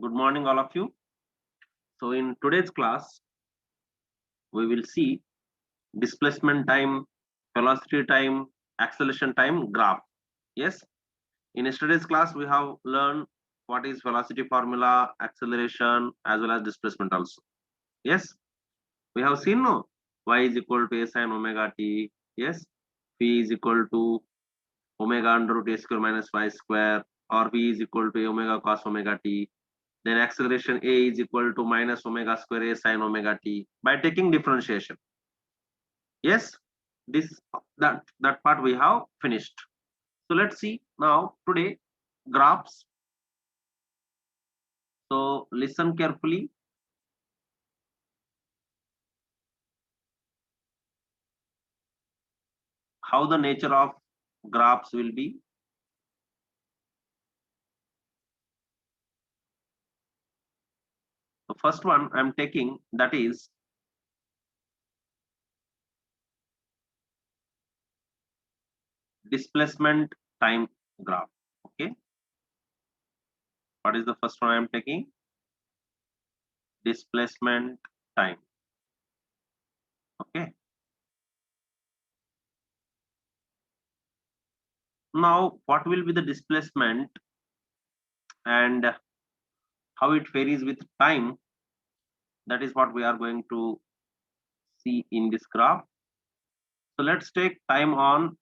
Good morning, all of you. So, in today's class, we will see displacement time, velocity time, acceleration time graph. Yes, in yesterday's class, we have learned what is velocity formula, acceleration, as well as displacement also. Yes, we have seen no y is equal to a sine omega t. Yes, p is equal to omega under root a square minus y square, or v is equal to a omega cos omega t. Then acceleration a is equal to minus omega square a sine omega t by taking differentiation. Yes, this that part we have finished. So let's see now today graphs. So listen carefully. How the nature of graphs will be. The first one I'm taking, that is displacement time graph. Okay, what is the first one I'm taking? Displacement time. Okay, now what will be the displacement and how it varies with time? That is what we are going to see in this graph. So let's take time on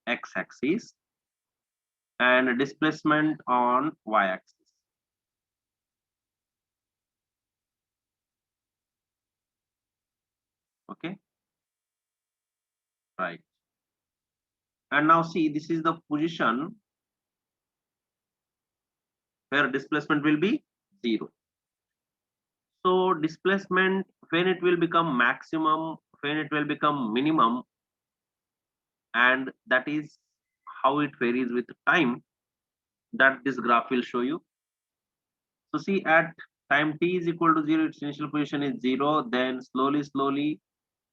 x-axis and displacement on y-axis. Okay, right. And now see, this is the position where displacement will be 0. So displacement, when it will become maximum, when it will become minimum, and that is how it varies with time, that this graph will show you. So see, at time t is equal to 0, its initial position is 0, then slowly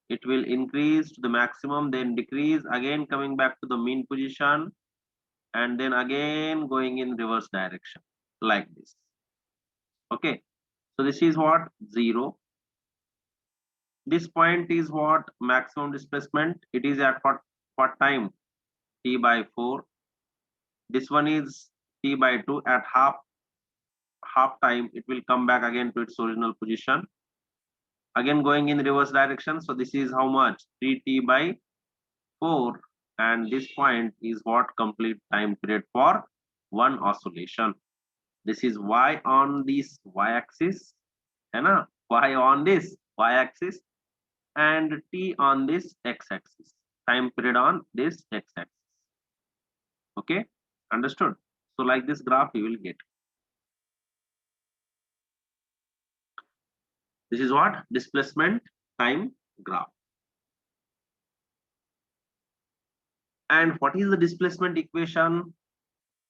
it will increase to the maximum, then decrease, again coming back to the mean position, and then again going in reverse direction like this. Okay, so this is what 0. This point is what maximum displacement. It is at what time? T by 4. This one is T by 2. At half time it will come back again to its original position, again going in reverse direction. So this is how much? 3t by 4, and this point is what complete time period for one oscillation. This is y on this y-axis, and y on this y-axis, and t on this x-axis, time period on this x-axis. Okay, understood? So like this graph you will get. This is what? Displacement time graph. And what is the displacement equation?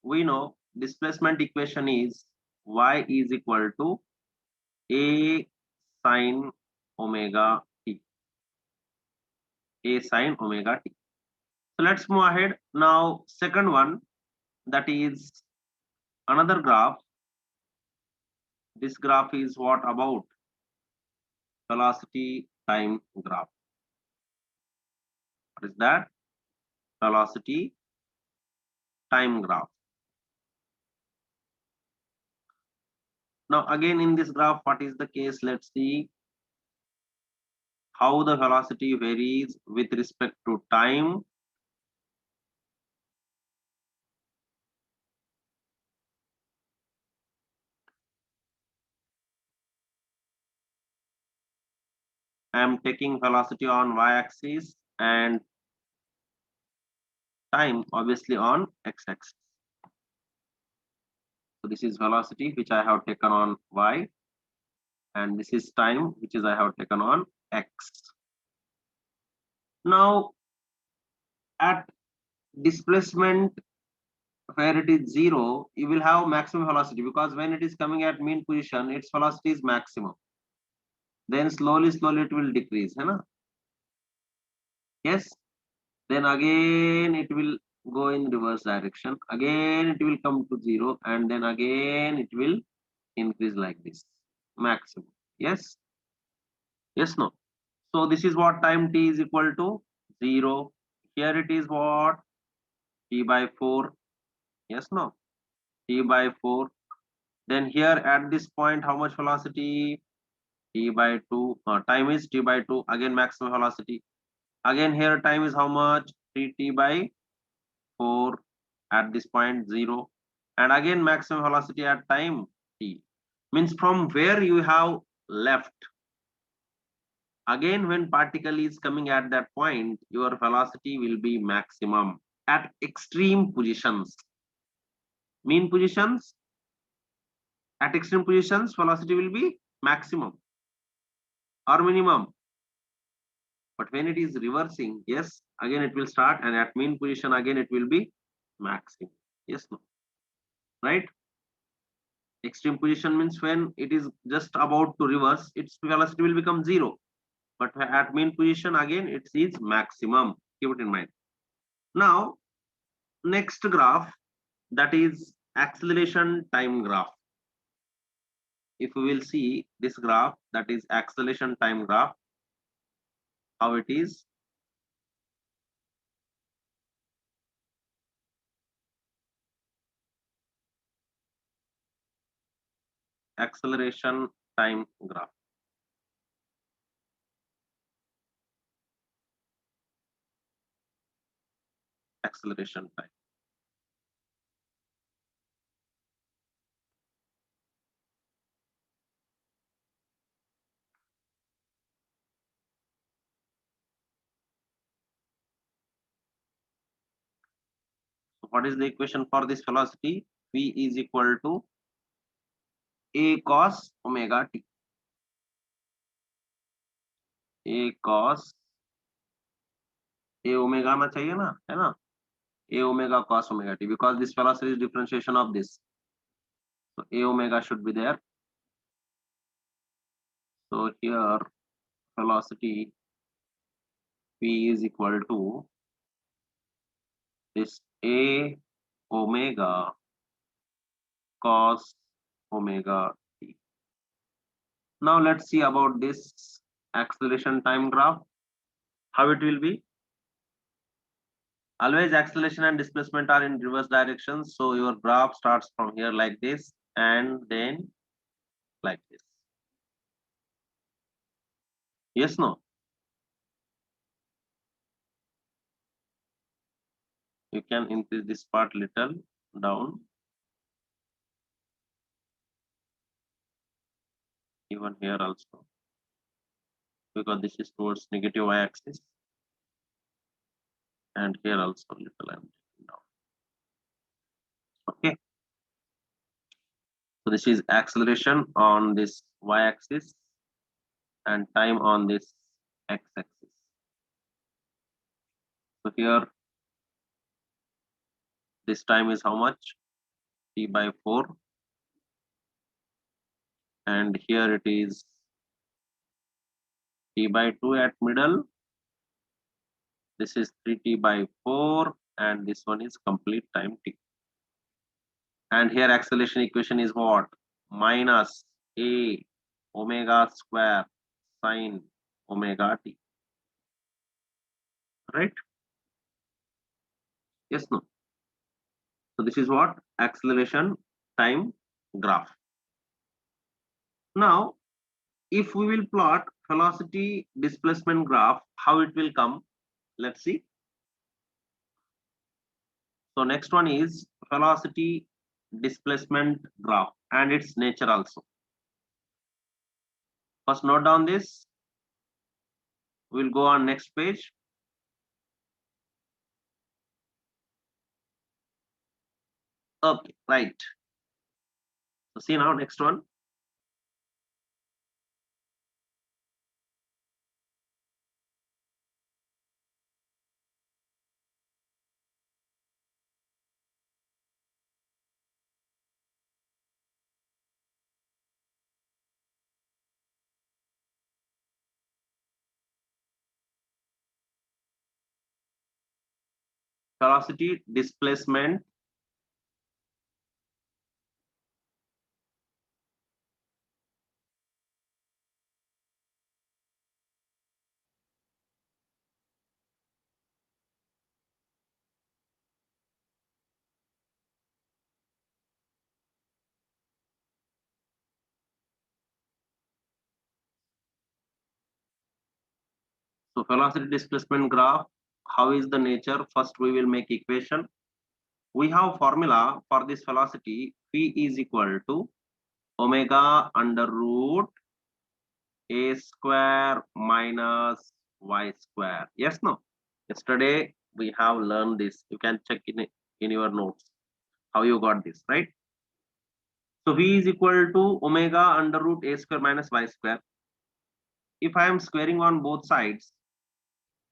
We know displacement equation is y is equal to a sine omega t. A sine omega t. So let's move ahead. Now, second one, that is another graph. This graph is what about? Velocity time graph. What is that? Velocity time graph. Now, again in this graph, what is the case? Let's see how the velocity varies with respect to time. I am taking velocity on y-axis and time obviously on x-axis. So this is velocity which I have taken on y, and this is time which is I have taken on x. Now at displacement where it is 0, you will have maximum velocity, because when it is coming at mean position, its velocity is maximum. Then slowly it will decrease, है Yes. Then again it will go in reverse direction. Again it will come to 0, and then again it will increase like this, maximum. Yes, yes, no. So this is what time t is equal to 0. Here it is what? T by 4. Yes, no. T by 4. Then here at this point, how much velocity? T by 2. Time is t by 2. Again, maximum velocity. Again, here time is how much? 3t by 4. At this point, 0. And again, maximum velocity at time t. Means from where you have left. Again, when particle is coming at that point, your velocity will be maximum at extreme positions. Mean positions, at extreme positions, velocity will be maximum or minimum. But when it is reversing, yes, again it will start, and at mean position again it will be maximum. Yes, no, right? Extreme position means when it is just about to reverse, its velocity will become 0. But at mean position again it is maximum. Keep it in mind. Now, next graph, that is acceleration time graph. If we will see this graph, that is acceleration time graph, how it is. Acceleration time graph. Acceleration time. So what is the equation for this velocity? V is equal to a cos omega t. A cos, a omega आना चाहिए ना, है ना? A omega cos omega t, because this velocity is differentiation of this. So a omega should be there. So here velocity v is equal to this a omega cos omega t. Now let's see about this acceleration time graph. How it will be? Always acceleration and displacement are in reverse directions. So your graph starts from here like this and then like this. Yes, no? You can increase this part little down. Even here also. Because this is towards negative y-axis. And here also little I'm taking down. Okay. So this is acceleration on this y-axis and time on this x-axis. So here this time is how much? T by 4. And here it is T by 2 at middle. This is 3t by 4 and this one is complete time t. And here acceleration equation is what? Minus a omega square sine omega t. Right? Yes, no? So this is what? Acceleration time graph. Now, if we will plot velocity displacement graph, how it will come? Let's see. So next one is velocity displacement graph and its nature also. First note down this. We'll go on next page. Okay, right. So see now next one. Velocity displacement So velocity displacement graph, how is the nature? First we will make equation. We have formula for this velocity. Phi is equal to omega under root a square minus y square. Yes, no? Yesterday we have learned this. You can check in your notes how you got this, right? So V is equal to omega under root a square minus y square. If I am squaring on both sides,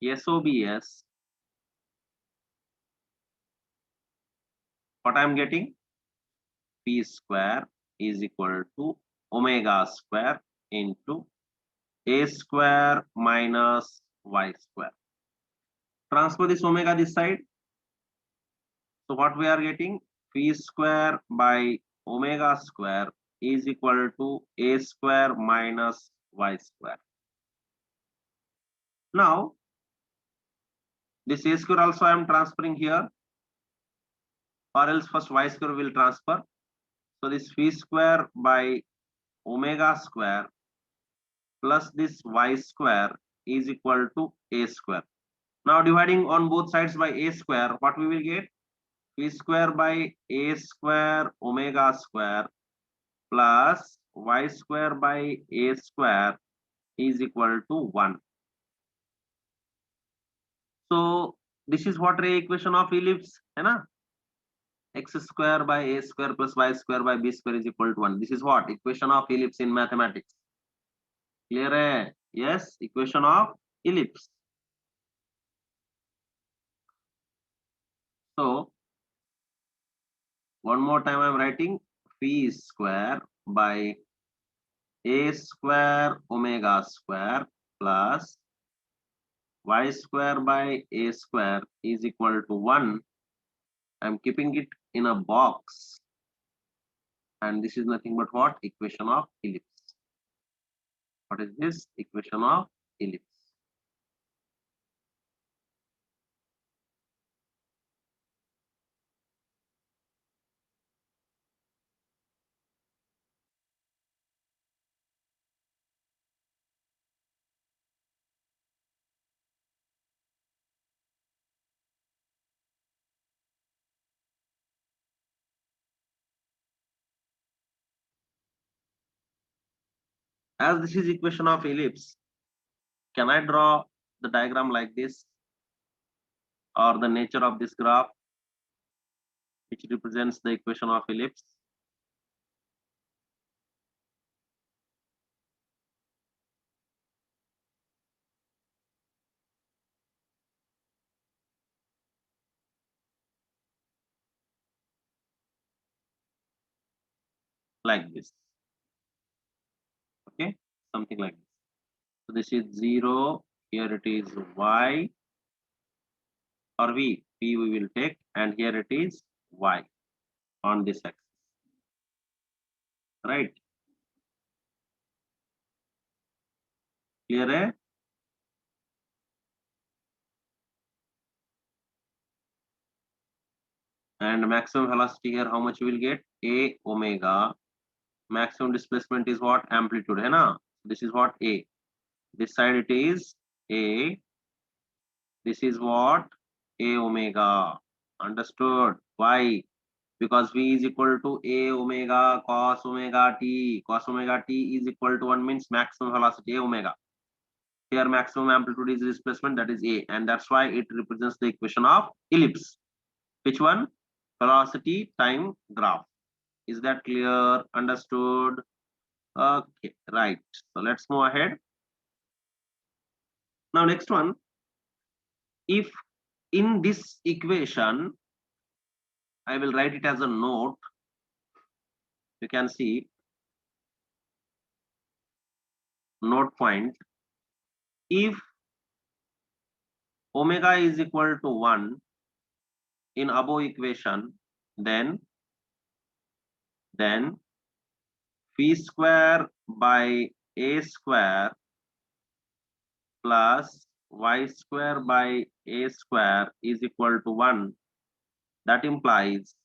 SOBS, what I am getting? P square is equal to omega square into a square minus y square. Transfer this omega this side. So what we are getting? P square by omega square is equal to a square minus y square. Now, this a square also I am transferring here, or else first y square will transfer. So this phi square by omega square plus this y square is equal to a square. Now dividing on both sides by a square, what we will get? Phi square by a square omega square plus y square by a square is equal to 1. So this is what the equation of ellipse, है ना? X square by a square plus y square by b square is equal to 1. This is what? Equation of ellipse in mathematics. Clear hai? Yes, equation of ellipse. So one more time I am writing phi square by a square omega square plus y square by a square is equal to 1. I am keeping it in a box, and this is nothing but what? Equation of ellipse. What is this? Equation of ellipse. As this is equation of ellipse, can I draw the diagram like this, or the nature of this graph which represents the equation of ellipse? Like this. Okay, something like this. So this is 0, here it is y or v we will take, and here it is y on this axis, right? Clear hai? And maximum velocity here, how much you will get? A omega. Maximum displacement is what? Amplitude, hai na? This is what? A. This side it is A. This is what? A omega. Understood? Why? Because V is equal to A omega cos omega t. Cos omega t is equal to 1 means maximum velocity A omega. Here maximum amplitude is displacement, that is A, and that's why it represents the equation of ellipse. Which one? Velocity time graph. Is that clear? Understood? Okay, right. So let's move ahead. Now next one, if in this equation, I will write it as a note. You can see note point. If omega is equal to 1 in above equation, then phi square by a square plus y square by a square is equal to 1. That implies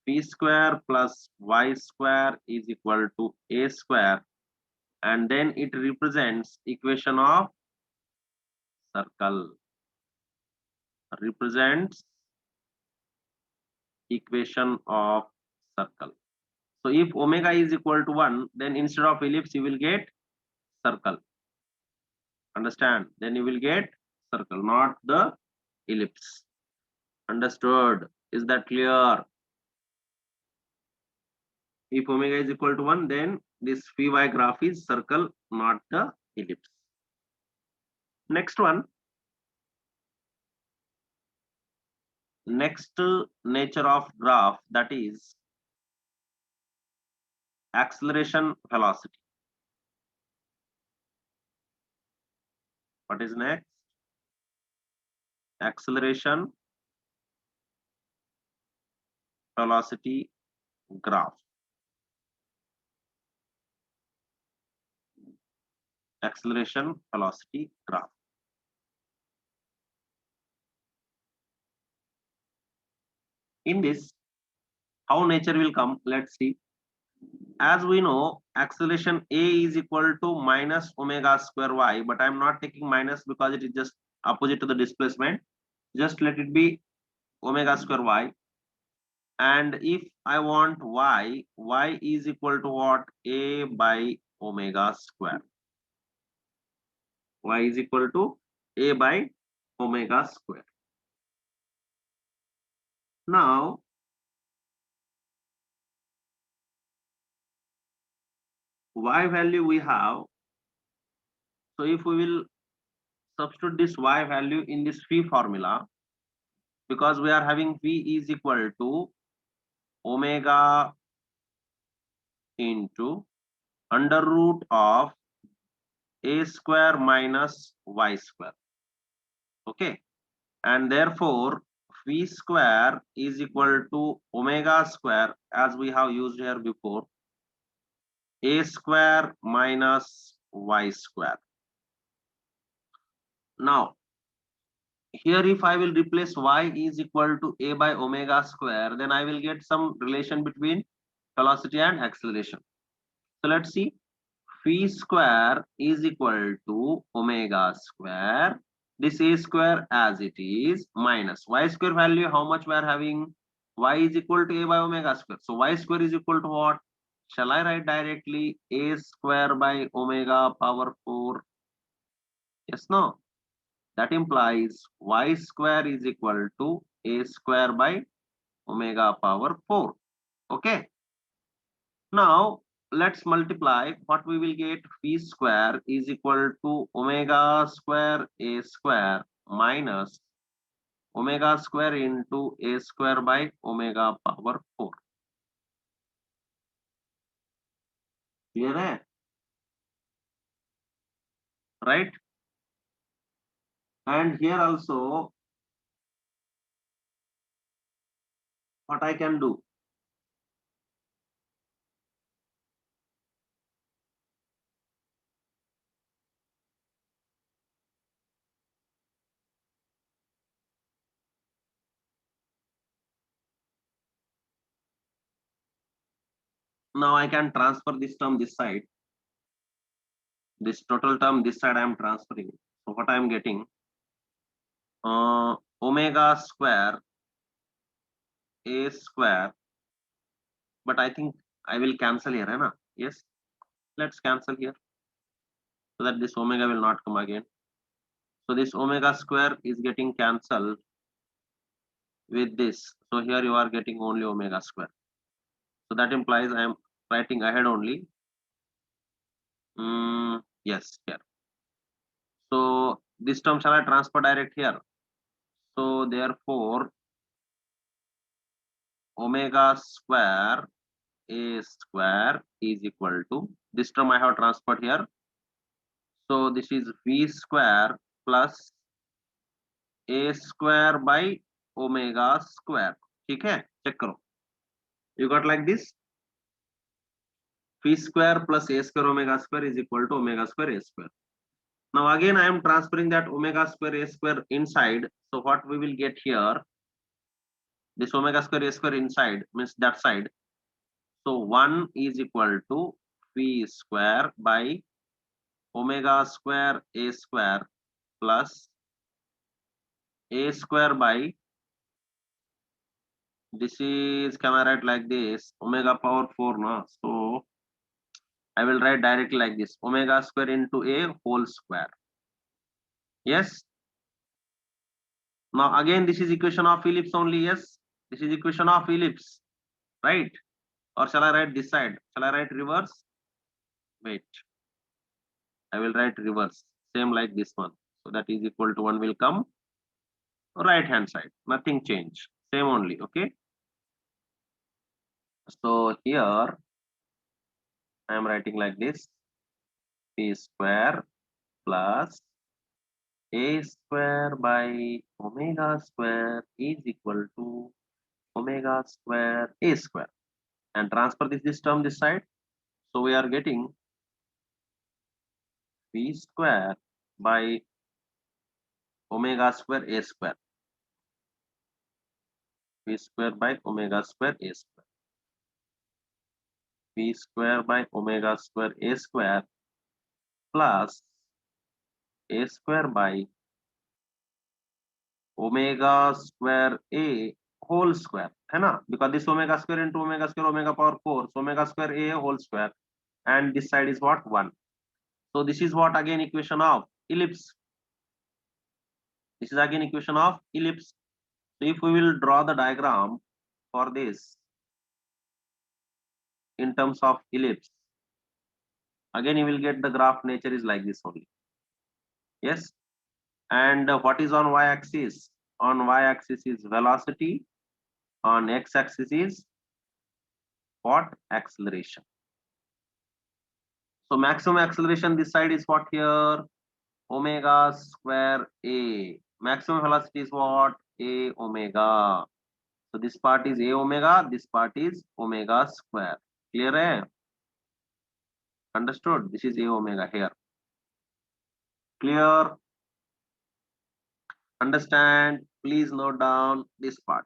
phi square plus y square is equal to a square, and then it represents equation of circle represents equation of circle. So if omega is equal to 1, then instead of ellipse you will get circle. Understand? Then you will get circle, not the ellipse. Understood? Is that clear? If omega is equal to 1, then this phi graph is circle, not the ellipse. Next one. Next nature of graph, that is acceleration velocity. What is next? Acceleration velocity graph. Acceleration velocity graph. In this, how nature will come? Let's see. As we know, acceleration a is equal to minus omega square y, but I'm not taking minus because it is just opposite to the displacement. Just let it be omega square y. And if I want y, y is equal to what? A by omega square. Y is equal to a by omega square. Now, y value we have. So if we will substitute this y value in this phi formula, because we are having phi is equal to omega into under root of a square minus y square. Okay, and therefore phi square is equal to omega square, as we have used here before, a square minus y square. Now here if I will replace y is equal to a by omega square, then I will get some relation between velocity and acceleration. So let's see. Phi square is equal to omega square, this a square as it is, minus y square value, how much we are having? Y is equal to a by omega square. So y square is equal to what? Shall I write directly a square by omega power 4? Yes, no? That implies y square is equal to a square by omega power 4. Okay. Now let's multiply. What we will get? Phi square is equal to omega square a square minus omega square into a square by omega power 4. Clear hai? Right? And here also, what I can do? Now I can transfer this term this side. This total term this side I am transferring. So what I am getting? Omega square a square, but I think I will cancel here, hai na? Yes, let's cancel here so that this omega will not come again. So this omega square is getting cancelled with this. So here you are getting only omega square. So that implies I am writing ahead only. Yes, here. So this term shall I transfer direct here? So therefore omega square a square is equal to, this term I have transferred here. So this is v square plus a square by omega square. ठीक है, check करो. You got like this? Phi square plus a square omega square is equal to omega square a square. Now again I am transferring that omega square a square inside. So what we will get here? This omega square a square inside means that side. So 1 is equal to phi square by omega square a square plus a square by, this is, can I write like this, omega power 4, no? So I will write directly like this, omega square into a whole square. Yes. Now again, this is equation of ellipse only. Yes, this is equation of ellipse, right? Or shall I write this side? Shall I write reverse? Wait, I will write reverse, same like this one. So that is equal to 1 will come right hand side, nothing change, same only. Okay. So here I am writing like this, p square plus a square by omega square is equal to omega square a square, and transfer this term this side. So we are getting p square by omega square a square, p square by omega square a square, p square by omega square a square plus a square by omega square a whole square, है ना? Because this omega square into omega square, omega power 4, so omega square a whole square, and this side is what, 1. So this is what, again, equation of ellipse. This is again equation of ellipse. So if we will draw the diagram for this in terms of ellipse, again you will get the graph nature is like this only. Yes. And what is on y-axis? On y-axis is velocity, on x-axis is what? Acceleration. So maximum acceleration this side is what here? Omega square a. Maximum velocity is what? A omega. So this part is a omega, this part is omega square. Clear? Hai? Understood? This is a omega here. Clear? Understand? Please note down this part.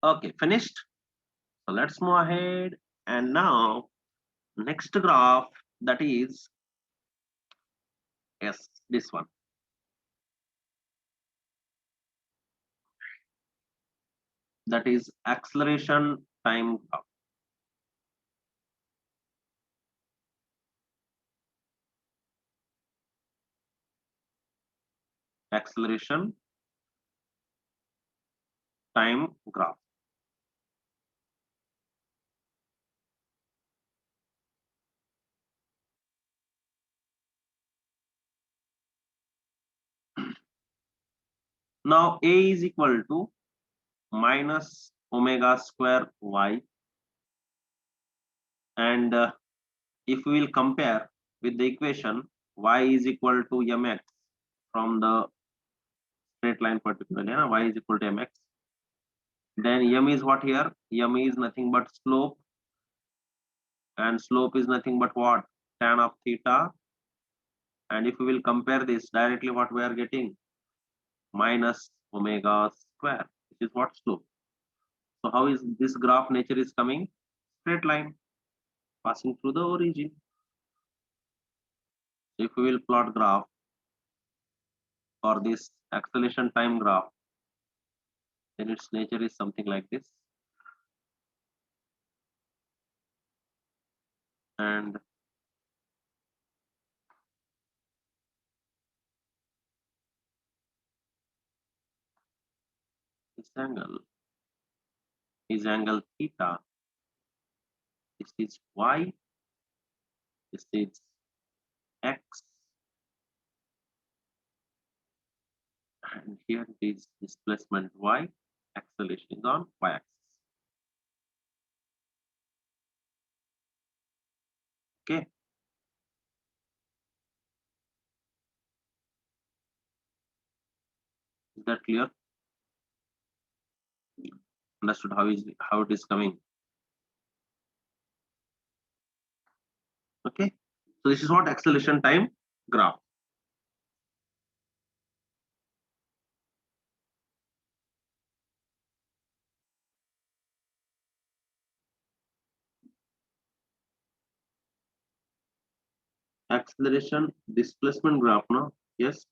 Okay, finished. So let's move ahead. And now next graph, that is, yes, this one. That is acceleration time graph. Acceleration time graph. Now a is equal to minus omega square y, and if we will compare with the equation y is equal to mx from the straight line particularly, y is equal to mx, then m is what here? M is nothing but slope, and slope is nothing but what? Tan of theta. And if we will compare this directly, what we are getting? Minus omega square. This is what? Slope. So how is this graph nature is coming? Straight line passing through the origin. If we will plot graph for this acceleration time graph, then its nature is something like this. And this angle is angle theta. This is y. This is x. And here is displacement y. Acceleration is on y-axis. Okay. Is that clear? Understood how it is coming? Okay. So this is what acceleration time graph. Acceleration displacement graph, no? Yes.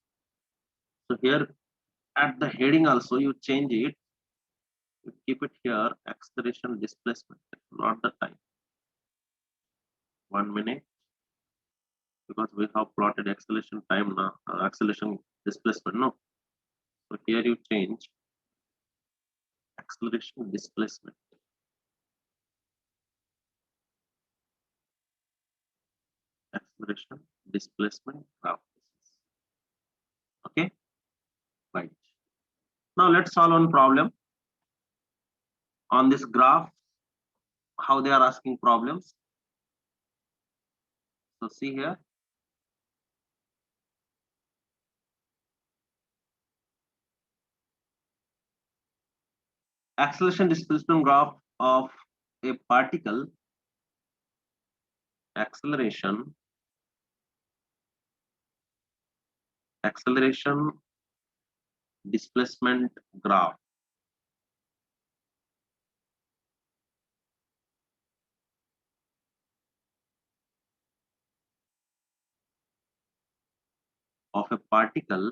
So here at the heading also you change it. You keep it here, acceleration displacement, not the time. 1 minute, because we have plotted acceleration time now, acceleration displacement, no? So here you change acceleration displacement. Acceleration displacement graph. Okay, right. Now let's solve one problem on this graph, how they are asking problems. So see here, acceleration displacement graph of a particle, acceleration displacement graph of a particle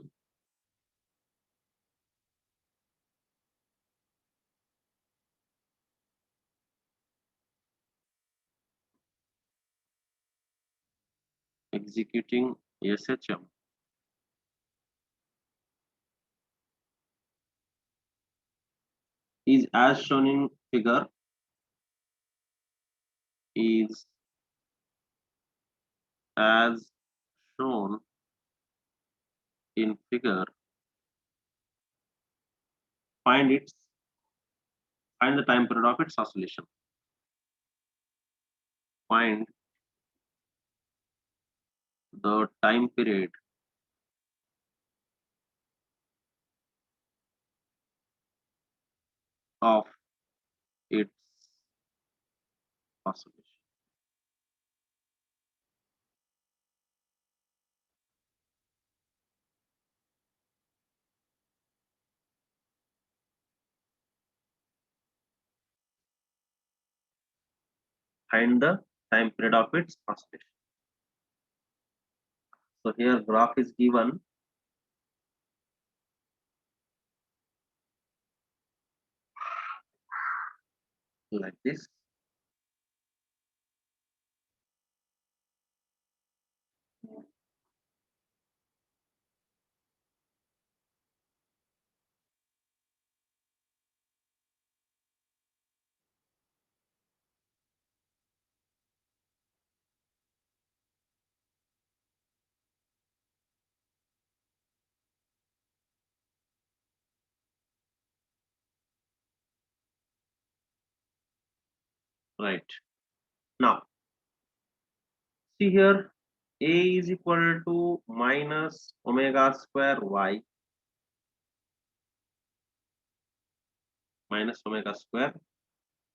executing SHM is as shown in figure, is as shown in figure. Find the time period of its oscillation. Find the time period of its oscillation. Find the time period of its oscillation. So here graph is given like this. Right. Now, see here, A is equal to minus omega square y minus omega square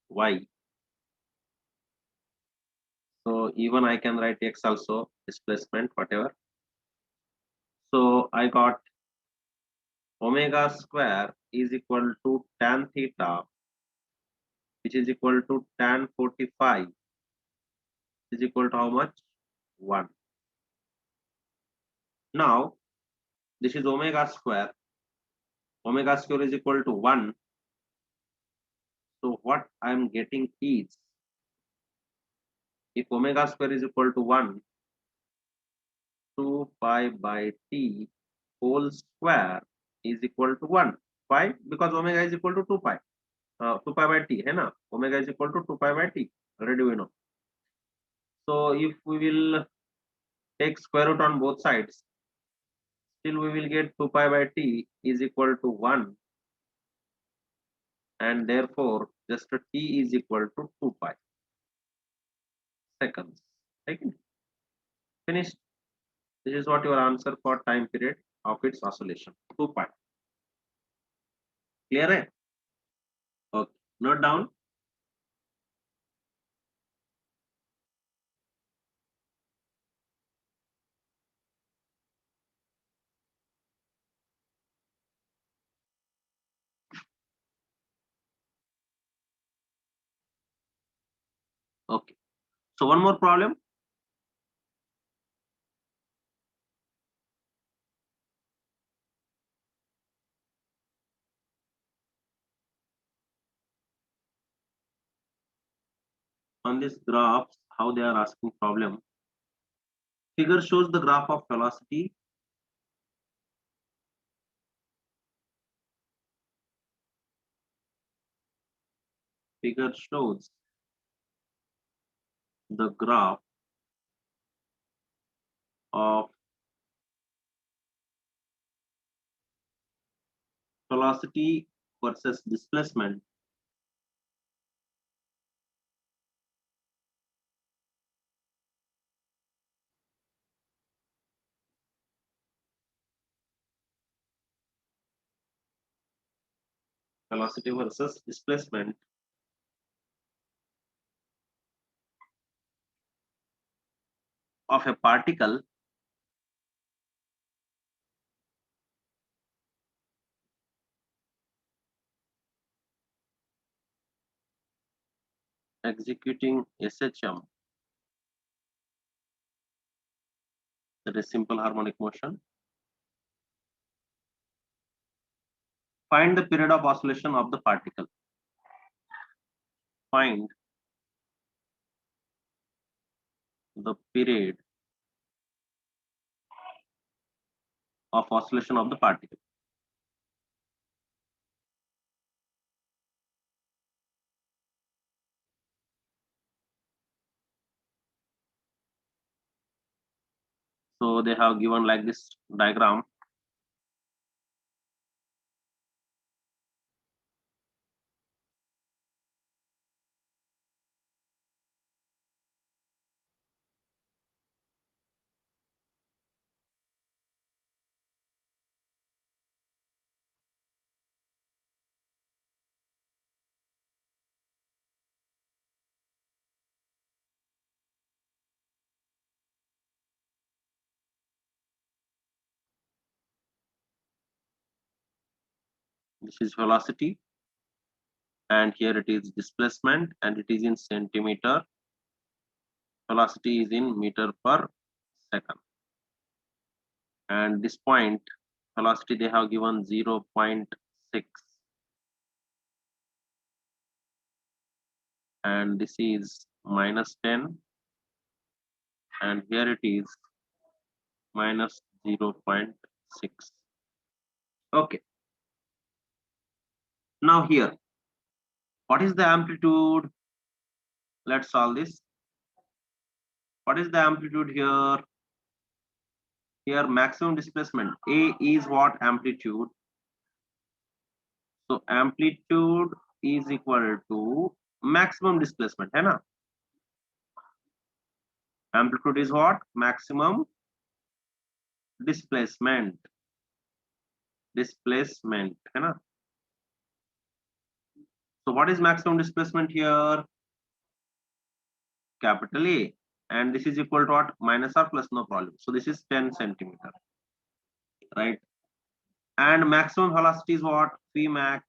y. So even I can write x also, displacement, whatever. So I got omega square is equal to tan theta, which is equal to tan 45, is equal to how much? 1. Now, this is omega square. Omega square is equal to 1. So what I am getting is, if omega square is equal to 1, 2 pi by t whole square is equal to 1. Why? Because omega is equal to 2 pi. 2 pi by t, है ना? Omega is equal to 2 pi by t. Already we know. So if we will take square root on both sides, still we will get 2 pi by t is equal to 1, and therefore just t is equal to 2 pi seconds. Right? Finished. This is what your answer for time period of its oscillation. 2 pi. Clear? Hai? Okay. Note down. Okay. So one more problem. On this graph, how they are asking problem. Figure shows the graph of velocity. Figure shows the graph of velocity versus displacement velocity versus displacement of a particle executing SHM, that is simple harmonic motion. Find the period of oscillation of the particle. Find the period of oscillation of the particle. So they have given like this diagram. This is velocity, and here it is displacement, and it is in centimeter. Velocity is in meter per second. And this point, velocity they have given 0.6. And this is -10. And here it is minus 0.6. Okay. Now here, what is the amplitude? Let's solve this. What is the amplitude here? Here maximum displacement. A is what? Amplitude. So amplitude is equal to maximum displacement. Hai na? Amplitude is what? Maximum displacement. Displacement. Hai na? So what is maximum displacement here? Capital A. And this is equal to what? Minus or plus, no problem. So this is 10 centimeter. Right? And maximum velocity is what? V max.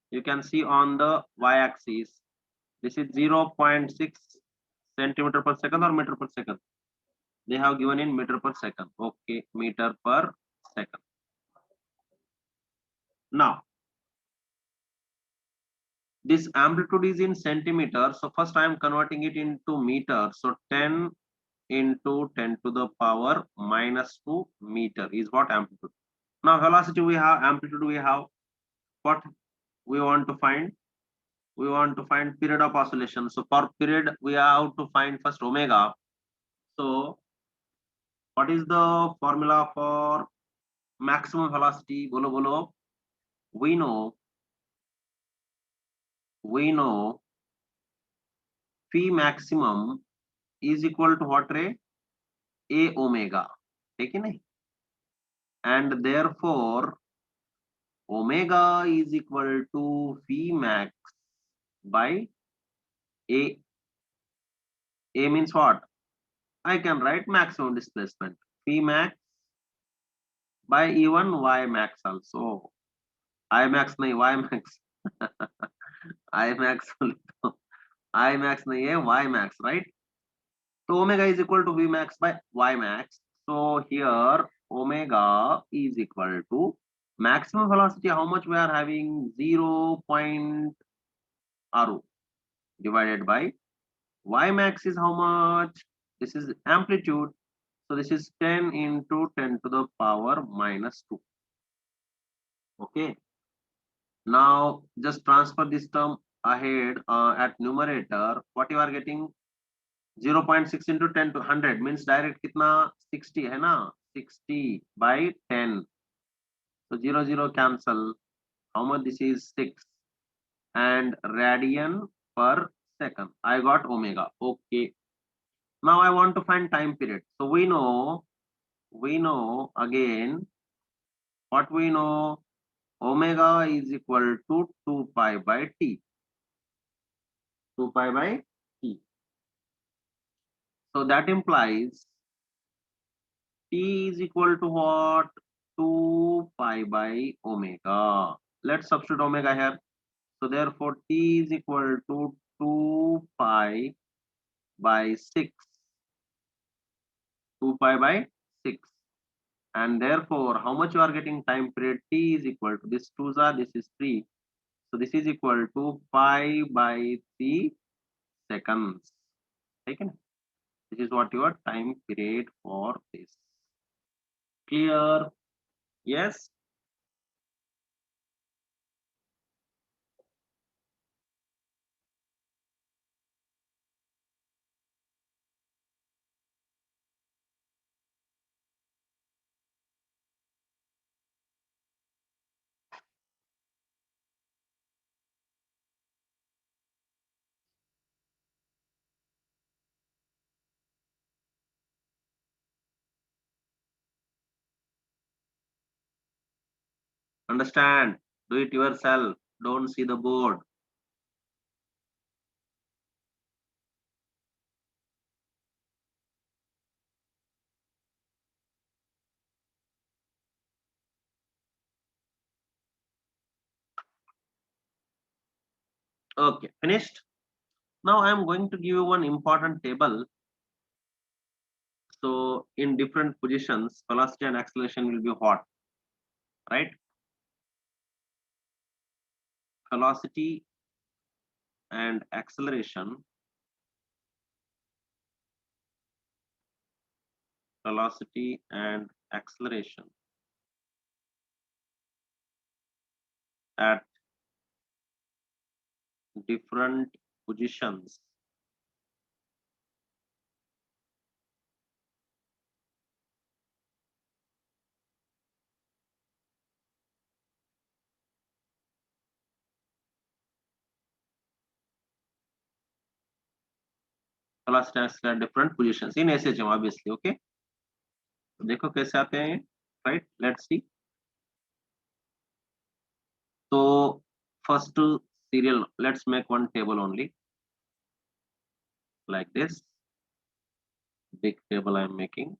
You can see on the y-axis. This is 0.6 centimeter per second or meter per second. They have given in meter per second. Okay, meter per second. Now, this amplitude is in centimeter. So first I am converting it into meter. So 10 into 10 to the power -2 meter is what amplitude. Now velocity we have, amplitude we have. What we want to find? We want to find period of oscillation. So for period we have to find first omega. So what is the formula for maximum velocity? Bolo bolo. We know phi maximum is equal to what ray? A omega. ठीक है नहीं? And therefore omega is equal to V max by A. A means what? I can write maximum displacement. V max by even Y max also. I max nahi, Y max. I max I max nahi hai, Y max, right? So omega is equal to V max by Y max. So here omega is equal to maximum velocity. How much we are having? 0.ru divided by Y max is how much? This is amplitude. So this is 10 into 10 to the power minus 2. Okay. Now just transfer this term ahead at numerator. What you are getting? 0.6 into 10 to 100 means direct kitna? 60 hai na? 60 by 10. So 0 0 cancel. How much this is? 6. And radian per second. I got omega. Okay. Now I want to find time period. So we know again what we know. Omega is equal to 2 pi by t. 2 pi by t. So that implies t is equal to what? 2 pi by omega. Let's substitute omega here. So therefore t is equal to 2 pi by 6. 2 pi by 6. And therefore how much you are getting time period? T is equal to this 2's are, this is 3. So this is equal to pi by 3 seconds. Taken. This is what your time period for this. Clear? Yes. Understand? Do it yourself. Don't see the board. Okay, finished. Now I am going to give you one important table. So in different positions, velocity and acceleration will be what? Right? Velocity and acceleration. Velocity and acceleration at different positions. Velocity and acceleration at different positions in SHM obviously. Okay. देखो कैसे आते हैं, right? Let's see. So first serial, let's make one table only like this. Big table I am making.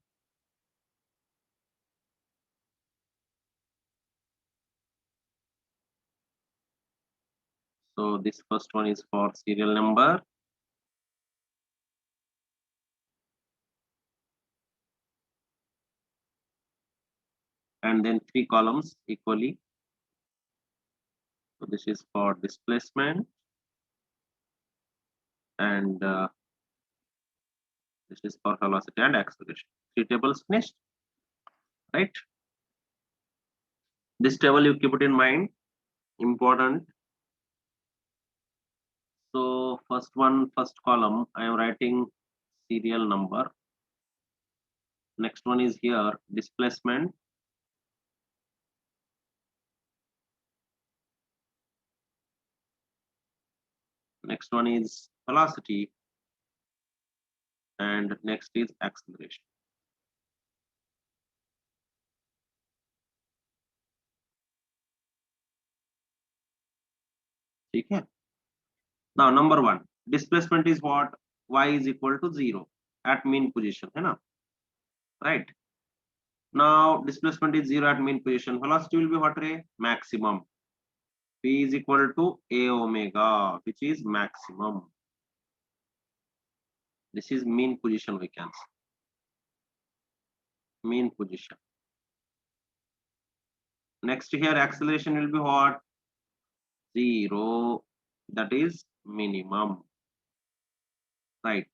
So this first one is for serial number. And then 3 columns equally. So this is for displacement. And this is for velocity and acceleration. 3 tables finished, right? This table you keep it in mind, important. So first column, I am writing serial number. Next one is here displacement. Next one is velocity. and next is acceleration. Okay. Now number 1, displacement is what? Y is equal to 0 at mean position, है ना? Right. Now displacement is 0 at mean position. Velocity will be what, ray? Maximum. P is equal to A omega, which is maximum. This is mean position, we can say. Mean position. Next here, acceleration will be what? 0. That is minimum. Right.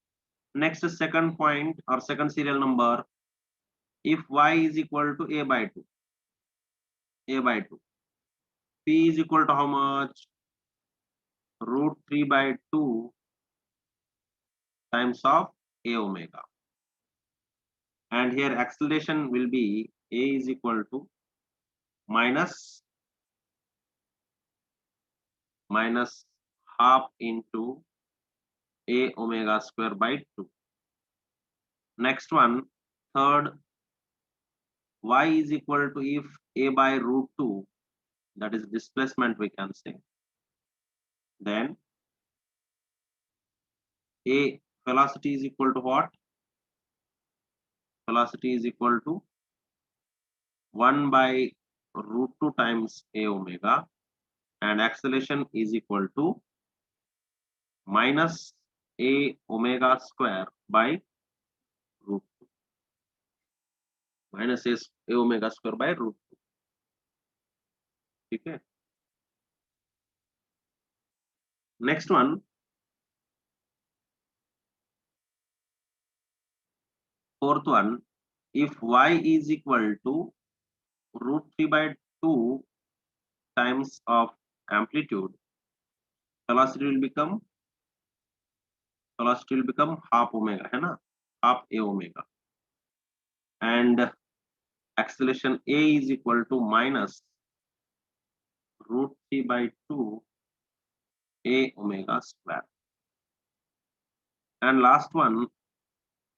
Next, second point or second serial number. If y is equal to a by 2, p is equal to how much? Root 3 by 2 times of a omega. And here acceleration will be a is equal to minus half into a omega square by 2. Next one, third, y is equal to, if a by root 2, that is displacement, we can say, then a velocity is equal to what? Velocity is equal to 1 by root 2 times a omega, and acceleration is equal to minus a omega square by root 2, minus a omega square by root 2. Okay. Next one, fourth one, if y is equal to root 3 by 2 times of amplitude, velocity will become half omega, है ना? Half a omega. And acceleration a is equal to minus root 3 by 2 a omega square. And last one,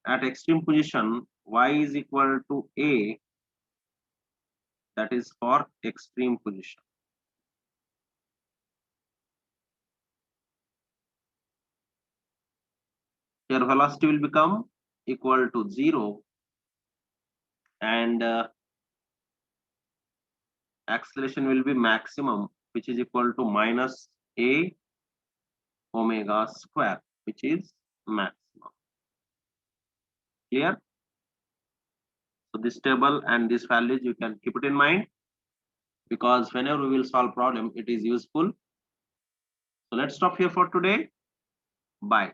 at extreme position, y is equal to a, that is for extreme position. Here velocity will become equal to 0, and acceleration will be maximum, which is equal to minus a omega square, which is maximum. Clear? So this table and these values you can keep it in mind, because whenever we will solve problem, it is useful. So let's stop here for today. Bye.